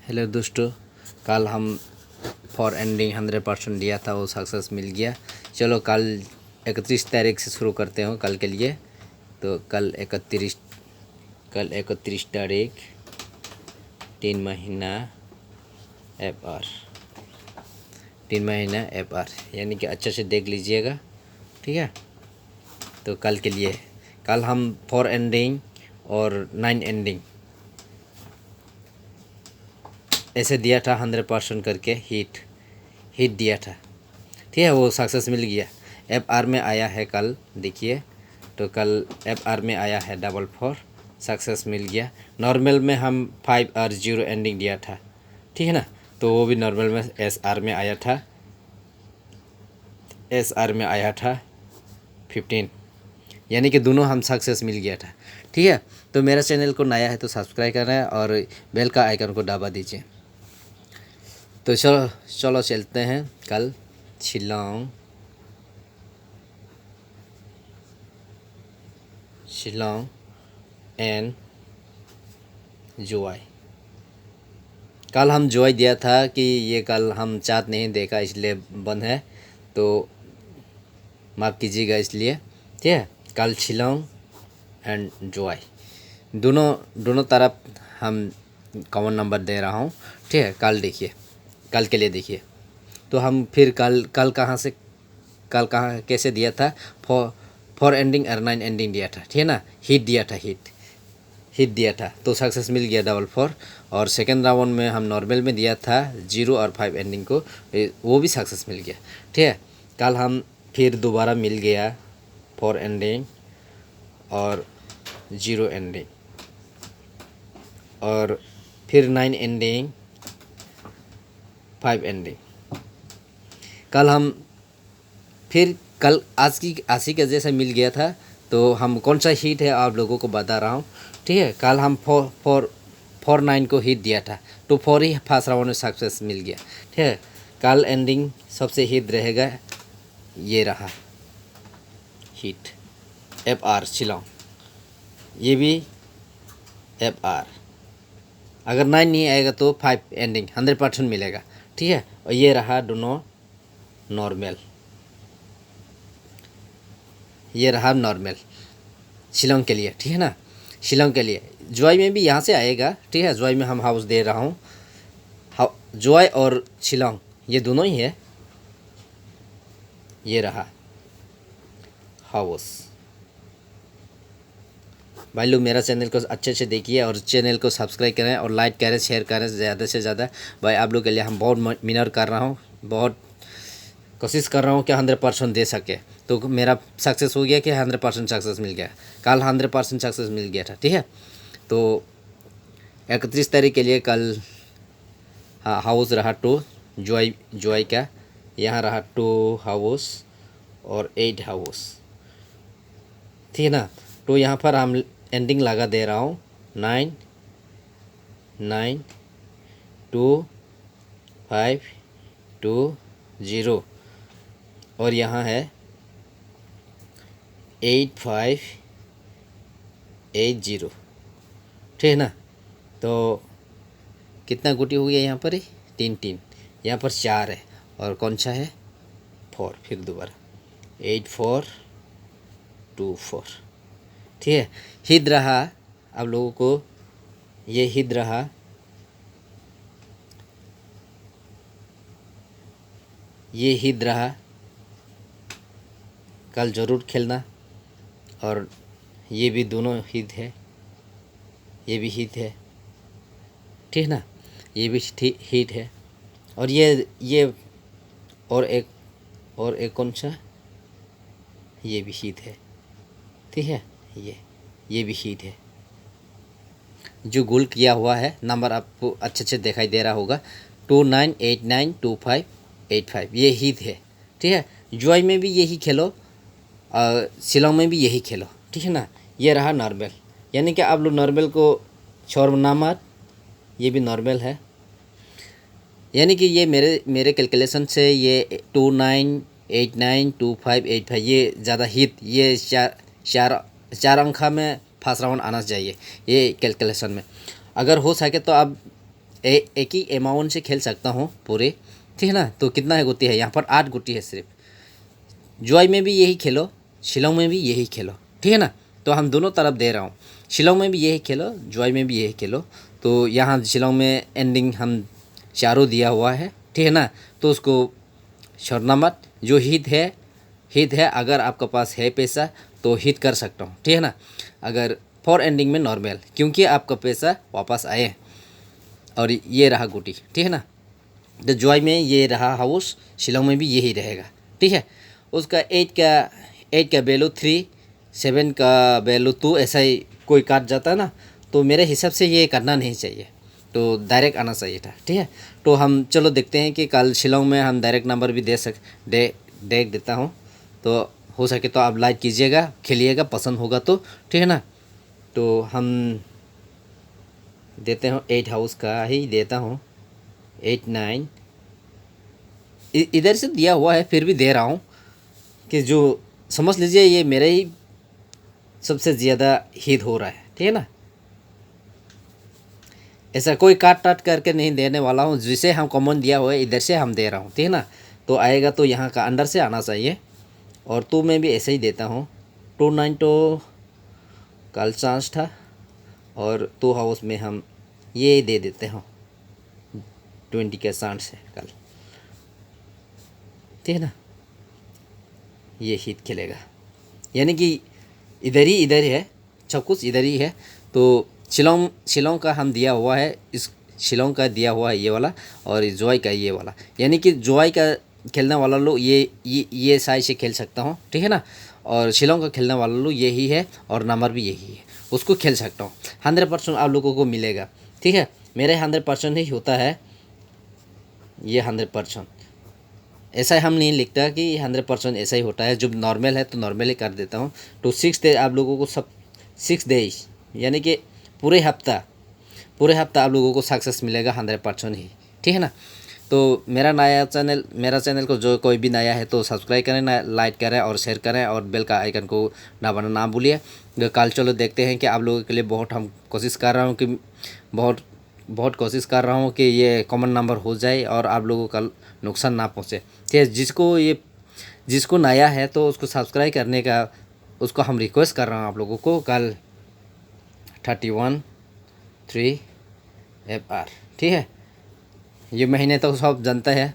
Hello दोस्तों, कल हम फॉर एंडिंग 100% दिया था, वो सक्सेस मिल गया। चलो कल 31 तारीख से शुरू करते हो कल के लिए। तो कल 31 तारीख 3 महीना FR 3 महीना FR यानी कि अच्छे से देख लीजिएगा, ठीक है। तो कल के लिए कल हम 4 एंडिंग और 9 एंडिंग ऐसे दिया था, 100% करके हिट दिया था, ठीक है। वो सक्सेस मिल गया। FR में आया है कल, देखिए। तो कल FR में आया है 4 सक्सेस मिल गया। नॉर्मल में हम 5 और 0 एंडिंग दिया था, ठीक है ना। तो वो भी नॉर्मल में SR में आया था, SR में आया था 15, यानी कि दोनों हम सक्सेस मिल गया था, ठीक है। तो मेरा चैनल को नया है तो सब्सक्राइब करना है और बेल का आइकन को दबा दीजिए। तो चलो चलते हैं कल शिलोंग एंड जोवाई। कल हम जोवाई दिया था कि ये कल हम चाँद नहीं देखा इसलिए बंद है, तो माफ़ कीजिएगा इसलिए, ठीक है। कल शिलोंग एंड जोवाई दोनों तरफ हम कॉमन नंबर दे रहा हूँ, ठीक है। कल देखिए, कल के लिए देखिए। तो हम फिर कल कहाँ कैसे दिया था, 4 एंडिंग और 9 एंडिंग दिया था, ठीक है ना। हिट दिया था, हिट दिया था, तो सक्सेस मिल गया 4। और सेकेंड राउंड में हम नॉर्मल में दिया था 0 और 5 एंडिंग को, वो भी सक्सेस मिल गया, ठीक है। कल हम फिर दोबारा मिल गया 4 एंडिंग और 0 एंडिंग और फिर 9 एंडिंग 5 एंडिंग। कल हम फिर कल आज के जैसा मिल गया था। तो हम कौन सा हिट है आप लोगों को बता रहा हूँ, ठीक है। कल हम 4 9 को हिट दिया था, तो 4 ही फर्स्ट राउंड में सक्सेस मिल गया, ठीक है। कल एंडिंग सबसे हिट रहेगा, ये रहा हिट FR शिलोंग, ये भी FR। अगर 9 नहीं आएगा तो 5 एंडिंग 100% मिलेगा, ठीक है। और ये रहा दोनों नॉर्मल, ये रहा नॉर्मल शिलोंग के लिए, ठीक है ना। शिलोंग के लिए जोवाई में भी यहाँ से आएगा, ठीक है। जोवाई में हम हाउस दे रहा हूँ, जोवाई और शिलोंग ये दोनों ही है। ये रहा हाउस। भाई लोग मेरा चैनल को अच्छे से देखिए और चैनल को सब्सक्राइब करें और लाइक करें, शेयर करें ज़्यादा से ज़्यादा। भाई आप लोग के लिए हम बहुत मेहनत कर रहा हूँ, बहुत कोशिश कर रहा हूँ कि 100% दे सके। तो मेरा सक्सेस हो गया कि 100% सक्सेस मिल गया। कल 100% सक्सेस मिल गया था, ठीक है। तो 31 तारीख के लिए कल हाउस रहा 2 जोवाई का, यहाँ रहा 2 हाउस और 8 हाउस, ठीक है ना। तो यहाँ पर हम एंडिंग लगा दे रहा हूँ 9 9 2 5 2 0 और यहाँ है 8 5 8 0, ठीक है ना। तो कितना गुटी हो गया यहाँ पर ही 3 यहाँ पर 4 है और कौन सा है 4, फिर दोबारा 8 4 2 4, ठीक है। हिट रहा आप लोगों को, ये हिट रहा, ये हिट रहा। कल ज़रूर खेलना। और ये भी दोनों हिट है, ये भी हिट है, ठीक है ना। ये भी हिट है और ये और एक कौन सा, ये भी हिट है, ठीक है। ये भी हिट है। जो गोल किया हुआ है नंबर आपको अच्छे से दिखाई दे रहा होगा, 2 9 8 9 2 5 8 5, ये हिट है, ठीक है। जोवाई में भी यही खेलो और शिलोंग में भी यही खेलो, ठीक है ना। ये रहा नॉर्मल, यानी कि आप लोग नॉर्मल को छोड़ना मत, ये भी नॉर्मल है। यानी कि ये मेरे कैलकुलेशन से ये 2 9 8 9 2 5 8 5 ये ज़्यादा हिट, ये चार अंक में फर्स्ट राउंड आना चाहिए ये कैलकुलेशन में। अगर हो सके तो आप एक ही अमाउंट से खेल सकता हूँ पूरे, ठीक है ना। तो कितना है गुटी है यहाँ पर 8 गुटी है सिर्फ। जुआई में भी यही खेलो, शिलोंग में भी यही खेलो, ठीक है ना। तो हम दोनों तरफ दे रहा हूँ, शिलोंग में भी यही खेलो, जुआई में भी यही खेलो। तो यहाँ शिलोंग में एंडिंग हम चारों दिया हुआ है, ठीक है ना। तो उसको छोड़ना मत। जो हित है अगर आपके पास है पैसा तो हित कर सकता हूँ, ठीक है ना। अगर 4 एंडिंग में नॉर्मल, क्योंकि आपका पैसा वापस आए। और ये रहा गुटी, ठीक है ना। तो जुआई में ये रहा हाउस, शिलोंग में भी यही रहेगा, ठीक है। उसका 8 का वैल्यू 3, 7 का वैल्यू 2, ऐसा ही कोई काट जाता है ना। तो मेरे हिसाब से ये करना नहीं चाहिए, तो डायरेक्ट आना चाहिए था, ठीक है। तो हम चलो देखते हैं कि कल शिलोंग में हम डायरेक्ट नंबर भी देख देता हूँ। तो हो सके तो आप लाइक कीजिएगा, खेलिएगा, पसंद होगा तो, ठीक है ना। तो हम देते हो 8 हाउस का ही देता हूँ, 8 9 इधर से दिया हुआ है, फिर भी दे रहा हूँ कि जो समझ लीजिए ये मेरे ही सबसे ज़्यादा हित हो रहा है, ठीक है ना। ऐसा कोई काट करके नहीं देने वाला हूँ, जिसे हम कॉमन दिया हुआ है इधर से हम दे रहा हूँ, ठीक है ना। तो आएगा तो यहाँ का अंदर से आना चाहिए। और 2 में भी ऐसे ही देता हूँ, 2 9 तो कल चांस था। और 2 हाउस में हम ये दे देते हैं, 20 का चांस है कल, ठीक है ना। ये हिट खेलेगा, यानी कि इधर है, सब कुछ इधर ही है। तो शिलोंग का हम दिया हुआ है, इस शिलोंग का दिया हुआ है ये वाला, और जोई का ये वाला। यानी कि जोई का खेलने वाला लोग ये साइज से खेल सकता हूँ, ठीक है ना। और शिलोंग का खेलने वाला लोग यही है, और नंबर भी यही है, उसको खेल सकता हूँ। 100% आप लोगों को मिलेगा, ठीक है। मेरे 100% ही होता है ये, 100%। ऐसा हम नहीं लिखता कि 100% ऐसा ही होता है। जब नॉर्मल है तो नॉर्मल ही कर देता हूँ। तो 6 डे आप लोगों को सब 6 डेज, यानी कि पूरे हफ्ता आप लोगों को सक्सेस मिलेगा 100% ही, ठीक है ना। तो मेरा चैनल को जो कोई भी नया है तो सब्सक्राइब करें, लाइक करें और शेयर करें, और बेल का आइकन को दबाना ना भूलिए। कल चलो देखते हैं कि आप लोगों के लिए बहुत हम कोशिश कर रहा हूँ कि बहुत कोशिश कर रहा हूँ कि ये कॉमन नंबर हो जाए और आप लोगों का नुकसान ना पहुँचे, ठीक है। जिसको नया है तो उसको सब्सक्राइब करने का उसको हम रिक्वेस्ट कर रहा हूँ आप लोगों को। कल 31 FR, ठीक है। ये महीने तो सब जानता है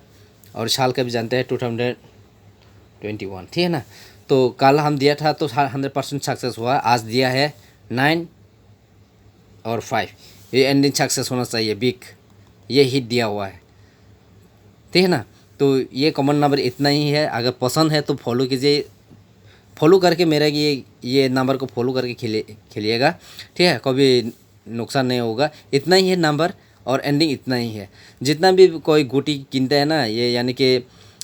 और साल का भी जानते हैं, 2021, ठीक है ना। तो कल हम दिया था तो 100% सक्सेस हुआ। आज दिया है 9 और 5, ये एंडिंग सक्सेस होना चाहिए, बिग ये हिट दिया हुआ है, ठीक है ना। तो ये कॉमन नंबर इतना ही है। अगर पसंद है तो फॉलो कीजिए, फॉलो करके मेरा ये नंबर को फॉलो करके खेलिएगा, ठीक है। कभी नुकसान नहीं होगा। इतना ही है नंबर, और एंडिंग इतना ही है। जितना भी कोई गुटी कीनता है ना, ये यानी कि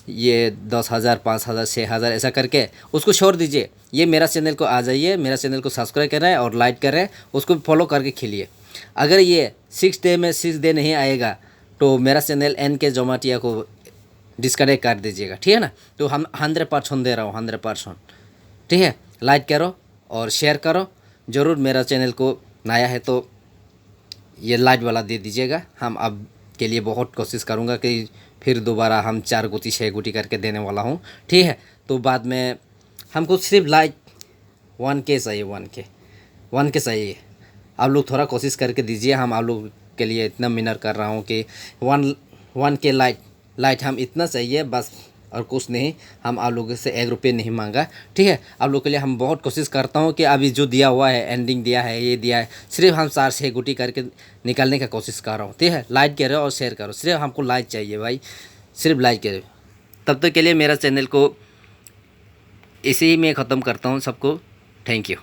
ये 10,000 5,000 6,000 ऐसा करके उसको छोड़ दीजिए। ये मेरा चैनल को आ जाइए, मेरा चैनल को सब्सक्राइब करें और लाइक करें, उसको फॉलो करके खेलिए। अगर ये 6 डे में 6 डे नहीं आएगा तो मेरा चैनल NK जोमाटिया को डिस्कनेक्ट कर दीजिएगा, ठीक है ना। तो हम 100% दे रहा हूँ, 100%, ठीक है। लाइक करो और शेयर करो ज़रूर। मेरा चैनल को नया है तो ये लाइट वाला दे दीजिएगा। हम अब के लिए बहुत कोशिश करूँगा कि फिर दोबारा हम 4 गुटी 6 गुटी करके देने वाला हूँ, ठीक है। तो बाद में हमको सिर्फ लाइक 1K चाहिए, 1K चाहिए। आप लोग थोड़ा कोशिश करके दीजिए। हम आप लोग के लिए इतना मेहनत कर रहा हूँ कि 1K लाइट हम इतना चाहिए बस, और कुछ नहीं। हम आप लोगों से 1 रुपये नहीं मांगा, ठीक है। आप लोग के लिए हम बहुत कोशिश करता हूँ कि अभी जो दिया हुआ है, एंडिंग दिया है, ये दिया है, सिर्फ हम 4 6 गुटी करके निकालने का कोशिश कर रहा हूँ, ठीक है। लाइक करो और शेयर करो, सिर्फ हमको लाइक चाहिए भाई, सिर्फ लाइक करो। तब तक के लिए मेरा चैनल को इसी में ख़त्म करता हूँ। सबको थैंक यू।